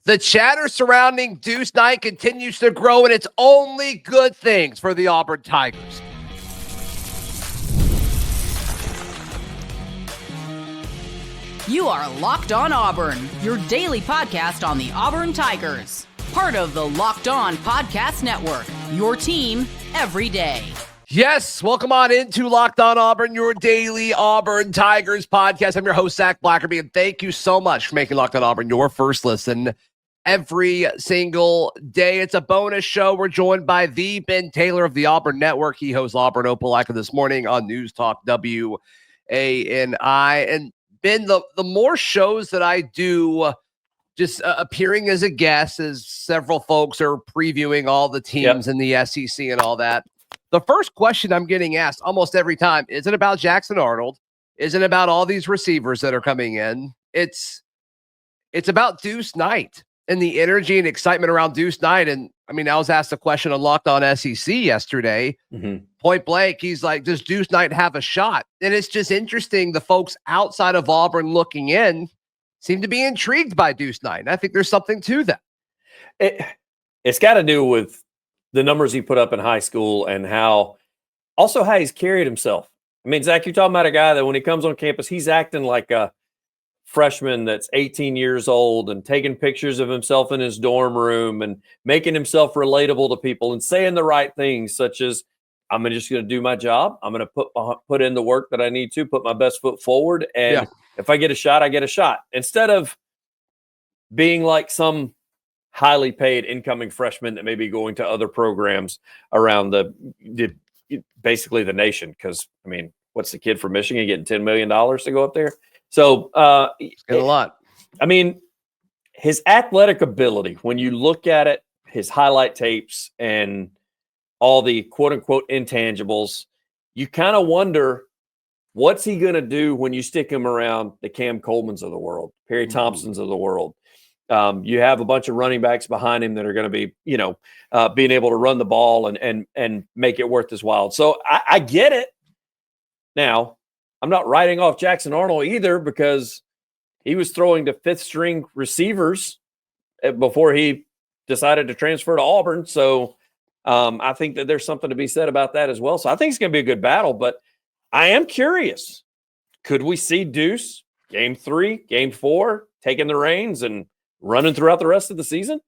The chatter surrounding Deuce Knight continues to grow, and it's only good things for the Auburn Tigers. You are Locked On Auburn, your daily podcast on the Auburn Tigers. Part of the Locked On Podcast Network, your team every day. Yes, welcome on into Locked On Auburn, your daily Auburn Tigers podcast. I'm your host, Zac Blackerby, and thank you so much for making Locked On Auburn your first listen every single day. It's a bonus show. We're joined by the Ben Taylor of the Auburn Network. He hosts Auburn Opelika this morning on News Talk WANI. And Ben, the more shows that I do just appearing as a guest, as several folks are previewing all the teams in the SEC and all that, the first question I'm getting asked almost every time isn't about Jackson Arnold, isn't about all these receivers that are coming in. It's about Deuce Knight and the energy and excitement around Deuce Knight. And I mean, I was asked a question on Locked On SEC yesterday. Point blank, he's like, does Deuce Knight have a shot? And it's just interesting. The folks outside of Auburn looking in seem to be intrigued by Deuce Knight. And I think there's something to that. It's got to do with the numbers he put up in high school and how he's carried himself. I mean, Zach, you're talking about a guy that when he comes on campus, he's acting like a freshman that's 18 years old and taking pictures of himself in his dorm room and making himself relatable to people and saying the right things, such as, I'm just going to do my job. I'm going to put in the work that I need to, put my best foot forward. And if I get a shot, I get a shot. Instead of being like some highly paid incoming freshman that may be going to other programs around basically the nation. Because, I mean, what's the kid from Michigan getting $10 million to go up there? So a lot. I mean, his athletic ability, when you look at it, his highlight tapes and all the quote unquote intangibles, you kind of wonder what's he going to do when you stick him around the Cam Colemans of the world, Perry Thompsons of the world. You have a bunch of running backs behind him that are going to be, being able to run the ball and make it worth his while. So I get it. Now, I'm not writing off Jackson Arnold either, because he was throwing to fifth string receivers before he decided to transfer to Auburn. So I think that there's something to be said about that as well. So I think it's going to be a good battle, but I am curious. Could we see Deuce game 3, game 4, taking the reins and running throughout the rest of the season?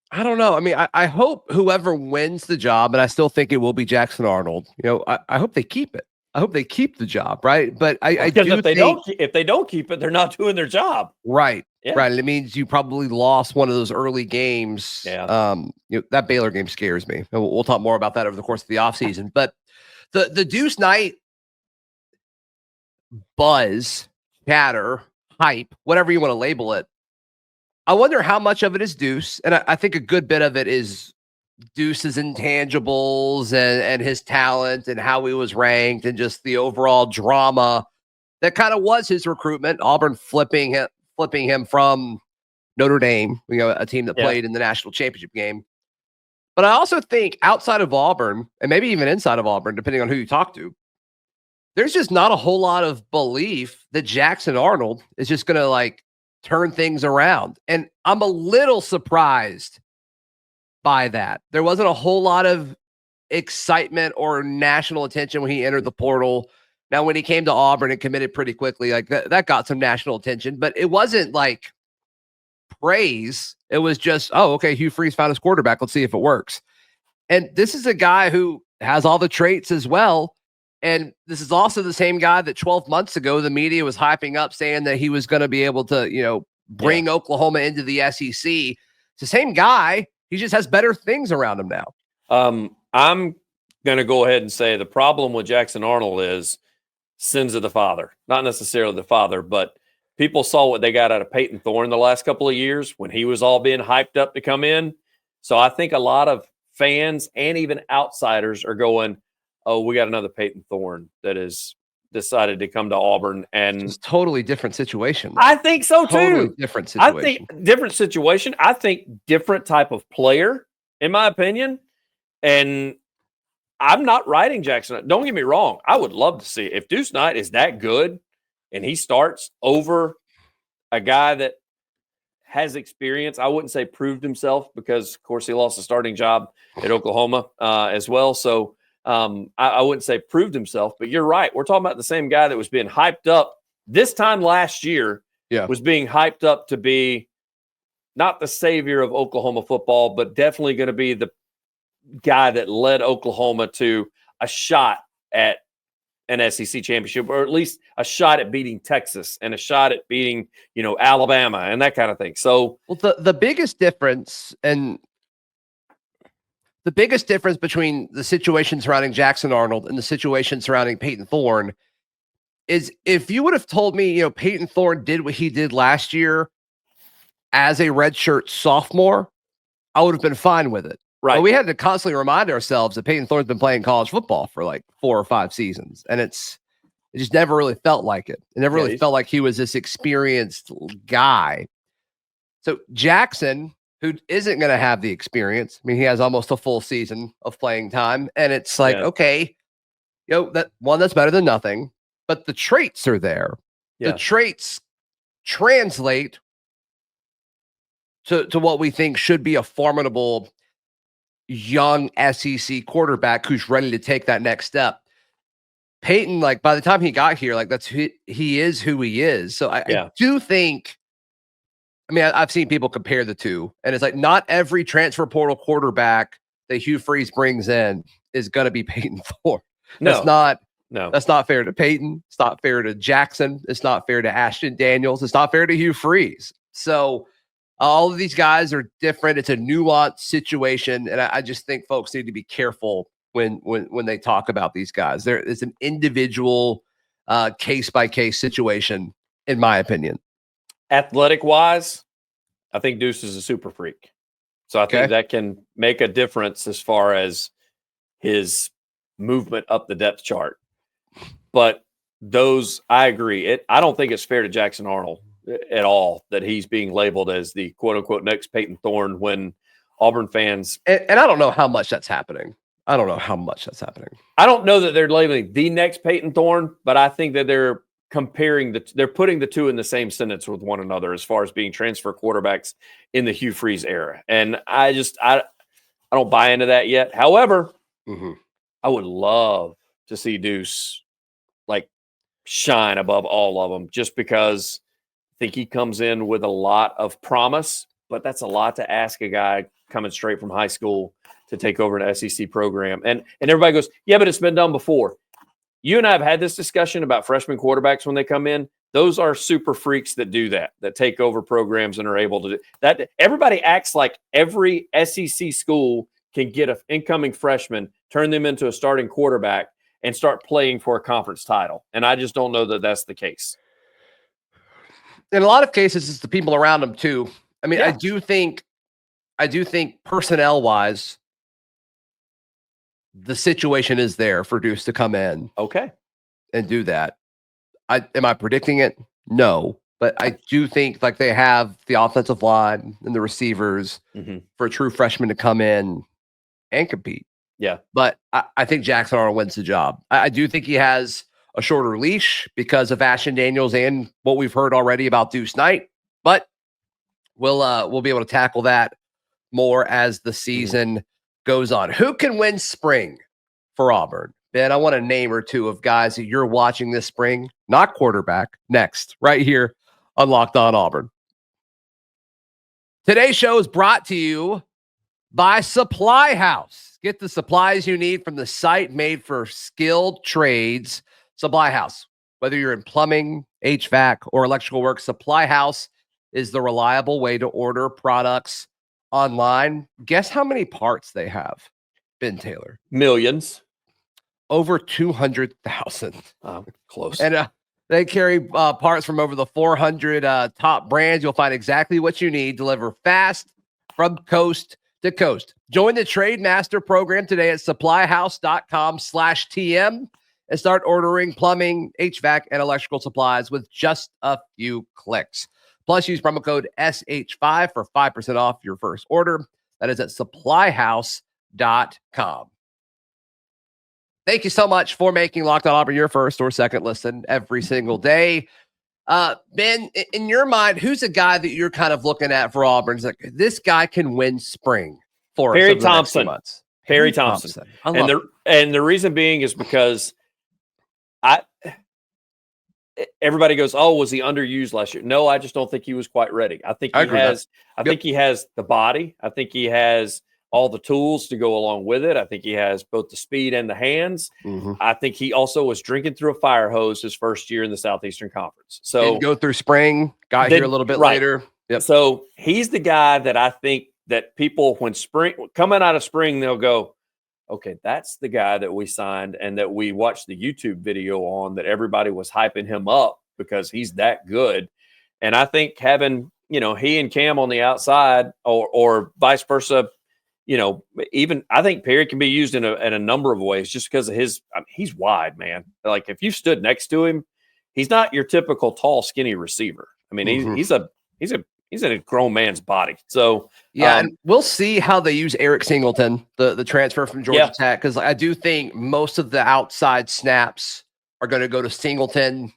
I don't know. I mean, I hope whoever wins the job, and I still think it will be Jackson Arnold, I hope they keep it. I hope they keep the job, right? But I do if they don't keep it, they're not doing their job. Right. Yeah. Right. It means you probably lost one of those early games. Yeah. That Baylor game scares me. We'll talk more about that over the course of the offseason. But the Deuce Knight buzz, chatter, hype, whatever you want to label it, I wonder how much of it is Deuce. And I think a good bit of it is Deuce's intangibles and his talent and how he was ranked and just the overall drama that kind of was his recruitment. Auburn flipping him from Notre Dame, a team that played in the national championship game. But I also think outside of Auburn, and maybe even inside of Auburn, depending on who you talk to, there's just not a whole lot of belief that Jackson Arnold is just going to turn things around. And I'm a little surprised by that. There wasn't a whole lot of excitement or national attention when he entered the portal. Now, when he came to Auburn and committed pretty quickly, that got some national attention, but it wasn't like praise. It was just, okay, Hugh Freeze found his quarterback. Let's see if it works. And this is a guy who has all the traits as well. And this is also the same guy that 12 months ago, the media was hyping up saying that he was going to be able to, bring Oklahoma into the SEC. It's the same guy. He just has better things around him now. I'm going to go ahead and say the problem with Jackson Arnold is sins of the father. Not necessarily the father, but people saw what they got out of Peyton Thorne the last couple of years when he was all being hyped up to come in. So I think a lot of fans and even outsiders are going, oh, we got another Peyton Thorne that has decided to come to Auburn. And it's a totally different situation. I think so too. Totally different situation. I think different situation. I think different type of player, in my opinion. And I'm not writing Jackson. Don't get me wrong. I would love to see if Deuce Knight is that good and he starts over a guy that has experience. I wouldn't say proved himself because, of course, he lost a starting job at Oklahoma as well. So I wouldn't say proved himself, but you're right. We're talking about the same guy that was being hyped up this time last year, was being hyped up to be not the savior of Oklahoma football, but definitely going to be the guy that led Oklahoma to a shot at an SEC championship, or at least a shot at beating Texas and a shot at beating, Alabama and that kind of thing. So, well, the biggest difference between the situation surrounding Jackson Arnold and the situation surrounding Peyton Thorne is, if you would have told me, Peyton Thorne did what he did last year as a redshirt sophomore, I would have been fine with it. right. But we had to constantly remind ourselves that Peyton Thorne's been playing college football for like 4 or 5 seasons, and it just never really felt like it. It never really felt like he was this experienced guy. So Jackson, who isn't going to have the experience, I mean, he has almost a full season of playing time, and it's like, okay, that's better than nothing, but the traits are there. Yeah. The traits translate to what we think should be a formidable young SEC quarterback who's ready to take that next step. Peyton, like, by the time he got here, like, he is who he is. So I do think, I mean, I've seen people compare the two, and it's like, not every transfer portal quarterback that Hugh Freeze brings in is going to be Peyton Thorne. That's not fair to Peyton. It's not fair to Jackson. It's not fair to Ashton Daniels. It's not fair to Hugh Freeze. So all of these guys are different. It's a nuanced situation, and I just think folks need to be careful when they talk about these guys. There is an individual case-by-case situation, in my opinion. Athletic-wise, I think Deuce is a super freak. So I think that can make a difference as far as his movement up the depth chart. But I agree. I don't think it's fair to Jackson Arnold at all that he's being labeled as the quote-unquote next Peyton Thorne when Auburn fans... And I don't know how much that's happening. I don't know that they're labeling the next Peyton Thorne, but I think that they're they're putting the two in the same sentence with one another as far as being transfer quarterbacks in the Hugh Freeze era. And I don't buy into that yet. However, I would love to see Deuce like shine above all of them, just because I think he comes in with a lot of promise, but that's a lot to ask a guy coming straight from high school to take over an SEC program. And everybody goes, yeah, but it's been done before. You and I have had this discussion about freshman quarterbacks when they come in. Those are super freaks that do that take over programs and are able to do that. Everybody acts like every SEC school can get an incoming freshman, turn them into a starting quarterback, and start playing for a conference title. And I just don't know that that's the case. In a lot of cases, it's the people around them too. I mean, I do think personnel-wise, the situation is there for Deuce to come in. And do that. Am I predicting it? No. But I do think like they have the offensive line and the receivers for a true freshman to come in and compete. Yeah. But I think Jackson Arnold wins the job. I do think he has a shorter leash because of Ashton Daniels and what we've heard already about Deuce Knight. But we'll be able to tackle that more as the season goes on. Who can win spring for Auburn? Ben, I want a name or two of guys that you're watching this spring, not quarterback, next, right here on Locked On Auburn. Today's show is brought to you by SupplyHouse. Get the supplies you need from the site made for skilled trades. SupplyHouse. Whether you're in plumbing, HVAC, or electrical work, SupplyHouse is the reliable way to order products online. Guess how many parts they have, Ben Taylor? Millions. Over 200,000. Close. And they carry parts from over the 400 top brands. You'll find exactly what you need. Deliver fast from coast to coast. Join the Trade Master program today at supplyhouse.com/TM and start ordering plumbing, HVAC, and electrical supplies with just a few clicks. Plus, use promo code SH5 for 5% off your first order. That is at supplyhouse.com. Thank you so much for making Locked On Auburn your first or second listen every single day. Ben, in your mind, who's a guy that you're kind of looking at for Auburn? It's like, this guy can win spring for us Perry over the next few Thompson. months. Perry Thompson. And the reason being is because everybody goes, oh, was he underused last year? No, I just don't think he was quite ready. I think he has the body. I think he has all the tools to go along with it. I think he has both the speed and the hands. Mm-hmm. I think he also was drinking through a fire hose his first year in the Southeastern Conference. So didn't go through spring, got here a little bit later. Yep. So he's the guy that I think that people, when spring coming out of spring, they'll go, okay, that's the guy that we signed and that we watched the YouTube video on, that everybody was hyping him up because he's that good. And I think having, he and Cam on the outside or vice versa, even I think Perry can be used in a number of ways just because of he's wide, man. Like if you stood next to him, he's not your typical tall, skinny receiver. I mean, he's a grown man's body. So and we'll see how they use Eric Singleton, the transfer from Georgia Tech, because I do think most of the outside snaps are going to go to Singleton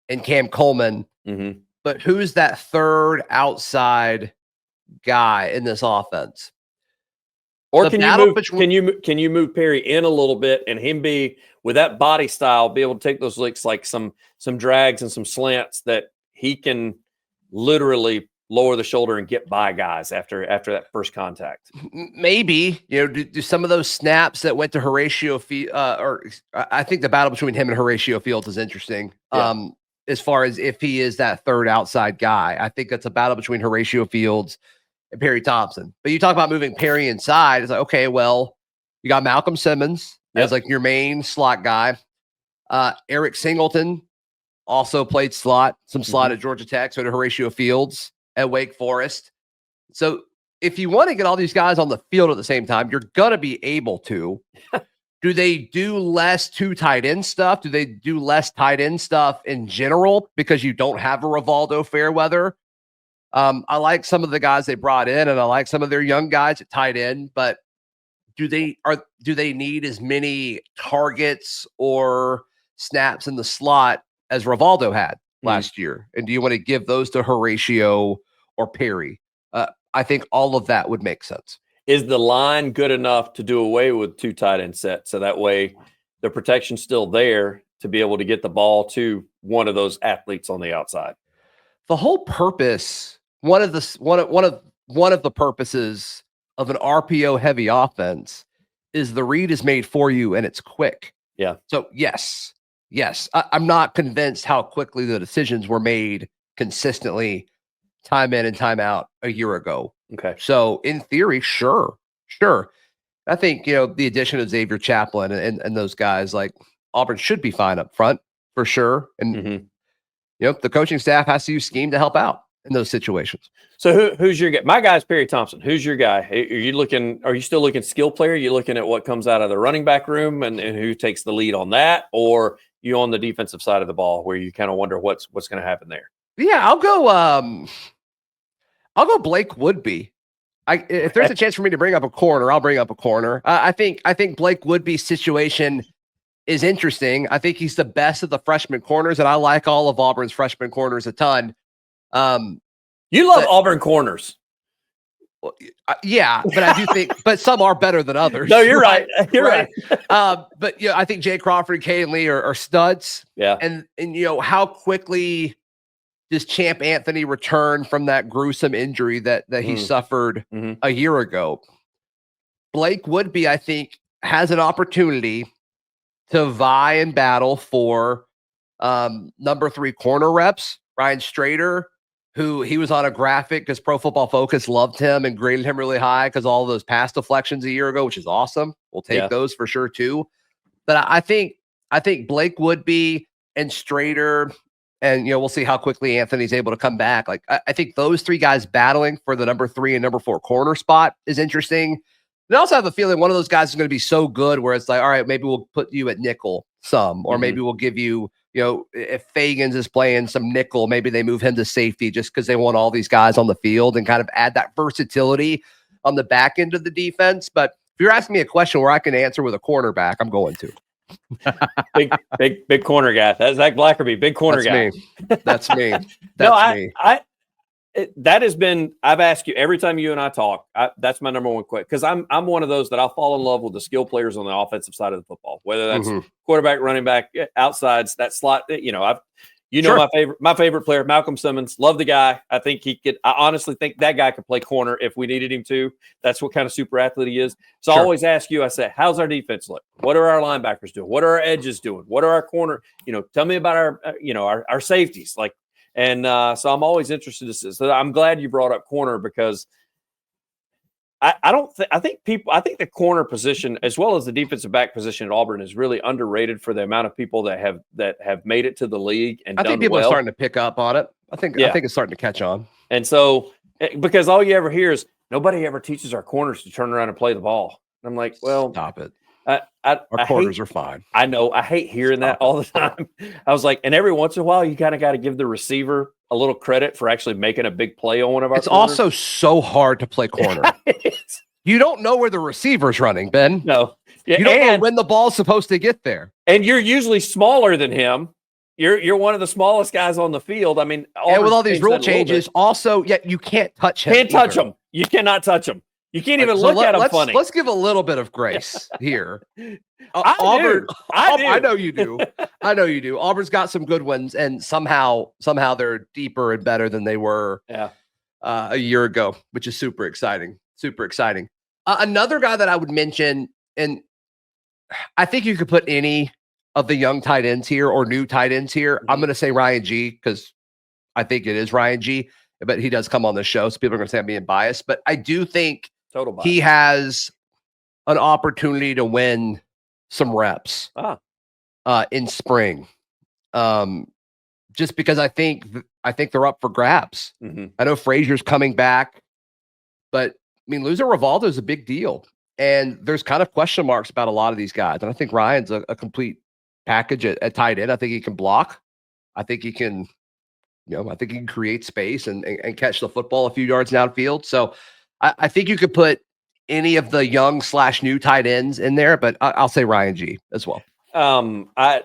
and Cam Coleman. Mm-hmm. But who's that third outside guy in this offense? Or can you move Perry in a little bit and him be with that body style, be able to take those licks like some drags and some slants that he can literally lower the shoulder and get by guys after that first contact. Maybe, do some of those snaps that went to Horatio I think the battle between him and Horatio Fields is interesting. Yeah. As far as if he is that third outside guy, I think it's a battle between Horatio Fields and Perry Thompson. But you talk about moving Perry inside, it's like, okay, well, you got Malcolm Simmons as like your main slot guy. Eric Singleton also played slot at Georgia Tech, so did Horatio Fields at Wake Forest. So if you want to get all these guys on the field at the same time, you're going to be able to. Do they do less two tight end stuff? Do they do less tight end stuff in general because you don't have a Rivaldo Fairweather? I like some of the guys they brought in, and I like some of their young guys at tight end, but do they need as many targets or snaps in the slot as Rivaldo had last year? And do you want to give those to Horatio or Perry? I think all of that would make sense. Is the line good enough to do away with two tight end sets so that way the protection's still there to be able to get the ball to one of those athletes on the outside? The whole purpose, one of the purposes of an RPO heavy offense is the read is made for you and it's quick. Yeah. So yes, I'm not convinced how quickly the decisions were made consistently, time in and time out a year ago. Okay. So in theory, sure. I think, the addition of Xavier Chaplin and those guys, like Auburn should be fine up front for sure. And, the coaching staff has to use scheme to help out in those situations. So who's your guy? My guy's Perry Thompson. Who's your guy? Are you still looking skill player? Are you looking at what comes out of the running back room and who takes the lead on that? Or you on the defensive side of the ball where you kind of wonder what's going to happen there? Yeah, I'll go Blake Woodby. If there's a chance for me to bring up a corner, I'll bring up a corner. I think Blake Woodby's situation is interesting. I think he's the best of the freshman corners, and I like all of Auburn's freshman corners a ton. You love Auburn corners. Yeah, but I do think, but some are better than others. No, you're right. You're right. But I think Jay Crawford, Kane Lee are studs. Yeah. And how quickly does Champ Anthony return from that gruesome injury that he suffered a year ago? Blake Woodby, I think, has an opportunity to vie and battle for number 3 corner reps. Ryan Strader, who he was on a graphic because Pro Football Focus loved him and graded him really high because all those pass deflections a year ago, which is awesome. We'll take those for sure too. But I think Blake Woodby and Strader, and we'll see how quickly Anthony's able to come back. Like I think those 3 guys battling for the number 3 and number 4 corner spot is interesting. And I also have a feeling one of those guys is going to be so good where it's like, all right, maybe we'll put you at nickel some, or maybe we'll give you, if Fagans is playing some nickel, maybe they move him to safety just because they want all these guys on the field and kind of add that versatility on the back end of the defense. But if you're asking me a question where I can answer with a cornerback, I'm going to. big corner guy. That's Zac Blackerby, big corner guy. That's me. That has been. I've asked you every time you and I talk. That's my number one question, because I'm one of those that I'll fall in love with the skill players on the offensive side of the football, whether that's quarterback, running back, outsides, that slot. My favorite player, Malcolm Simmons. Love the guy. I think he could. I honestly think that guy could play corner if we needed him to. That's what kind of super athlete he is. So I always ask you. I say, how's our defense look? What are our linebackers doing? What are our edges doing? What are our corner? Tell me about our safeties. So I'm always interested to see. So I'm glad you brought up corner, because I think the corner position, as well as the defensive back position at Auburn, is really underrated for the amount of people that have made it to the league and I think people are starting to pick up on it. I think it's starting to catch on. And so, because all you ever hear is nobody ever teaches our corners to turn around and play the ball. I'm like, well, stop it. Our corners are fine. I know. I hate hearing that all the time. I was like, and every once in a while, you kind of got to give the receiver a little credit for actually making a big play on one of our It's corners. also so hard to play corner. You don't know where the receiver's running, Ben. No. Yeah, you don't know when the ball's supposed to get there. And you're usually smaller than him. You're one of the smallest guys on the field. I mean, and with all these rule changes, also, you can't touch him. Can't touch him. You cannot touch him. You can't even look at him funny. Let's give a little bit of grace here. Auburn, I know you do. I know you do. Auburn's got some good ones, and somehow they're deeper and better than they were a year ago, which is super exciting. Super exciting. Another guy that I would mention, and I think you could put any of the young tight ends here or new tight ends here. I'm going to say Ryan Ghea, because I think it is Ryan Ghea, but he does come on the show, so people are going to say I'm being biased. But I do think he has an opportunity to win some reps in spring, just because I think they're up for grabs. I know Frazier's coming back, but I mean, losing Rivaldo is a big deal, and there's kind of question marks about a lot of these guys. And I think Ryan's a complete package at tight end. I think he can block. I think he can, I think he can create space and catch the football a few yards downfield. So I think you could put any of the young / new tight ends in there, but I'll say Ryan Ghea as well. I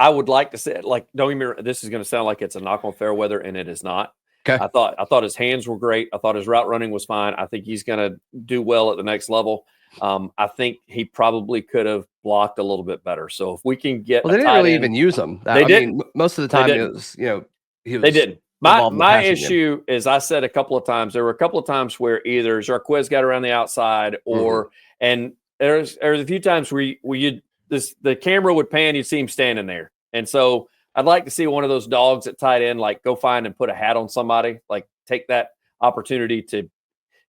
would like to say, don't get me wrong, this is going to sound like it's a knock on Fairweather, and it is not. Okay. I thought his hands were great. I thought his route running was fine. I think he's going to do well at the next level. I think he probably could have blocked a little bit better. So if we can get, they didn't really even use him. They didn't. Most of the time, it was, they didn't. My issue is, I said a couple of times, there were a couple of times where either Jarquez got around the outside, or and there's a few times where the camera would pan, you'd see him standing there. And so I'd like to see one of those dogs at tight end, go find and put a hat on somebody, take that opportunity to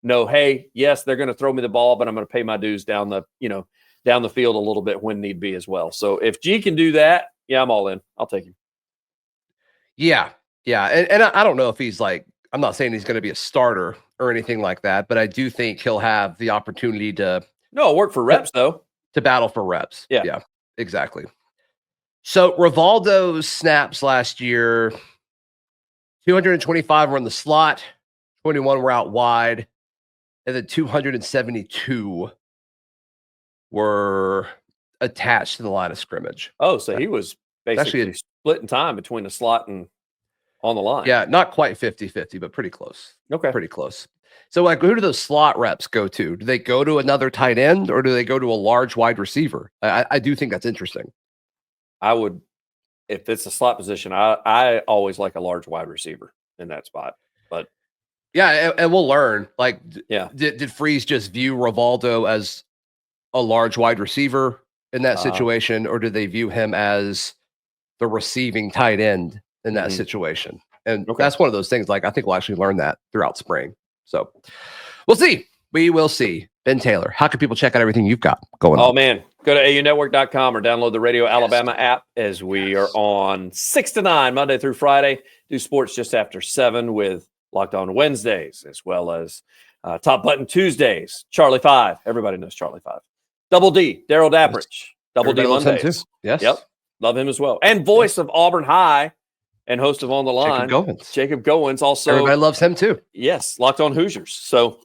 know, hey, yes, they're going to throw me the ball, but I'm going to pay my dues down the field a little bit when need be as well. So if G can do that, I'm all in. I'll take him. Yeah. Yeah. And I don't know if he's I'm not saying he's going to be a starter or anything like that, but I do think he'll have the opportunity to work for reps though. To battle for reps. Yeah. Yeah, exactly. So Rivaldo's snaps last year, 225 were in the slot, 21 were out wide, and then 272 were attached to the line of scrimmage. Oh, so he was basically splitting time between the slot and on the line. Yeah, not quite 50-50, but pretty close. Okay. Pretty close. So who do those slot reps go to? Do they go to another tight end, or do they go to a large wide receiver? I do think that's interesting. I would, if it's a slot position, I always like a large wide receiver in that spot. But yeah, and we'll learn. Did Freeze just view Rivaldo as a large wide receiver in that situation, or do they view him as the receiving tight end in that situation? And that's one of those things. I think we'll actually learn that throughout spring. So we'll see. We will see. Ben Taylor, how can people check out everything you've got going on? Oh, man. Go to aunetwork.com or download the Radio Alabama app, as we are on 6 to 9, Monday through Friday. Do sports just after 7 with Locked On Wednesdays, as well as Top Button Tuesdays. Charlie 5. Everybody knows Charlie 5. Double D, Daryl Dapprich. Double D Mondays. Yes. Yep. Love him as well. And voice of Auburn High and host of On the Line. Jacob Goins. Jacob Goins also. Everybody loves him too. Yes. Locked On Hoosiers. So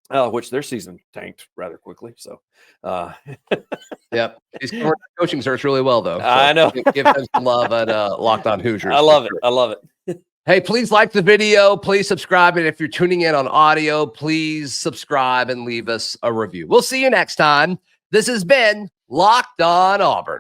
which their season tanked rather quickly. So, Yep. He's coaching search really well, though. So I know. give them some love at Locked On Hoosiers. I love it. I love it. Hey, please like the video. Please subscribe. And if you're tuning in on audio, please subscribe and leave us a review. We'll see you next time. This has been Locked On Auburn.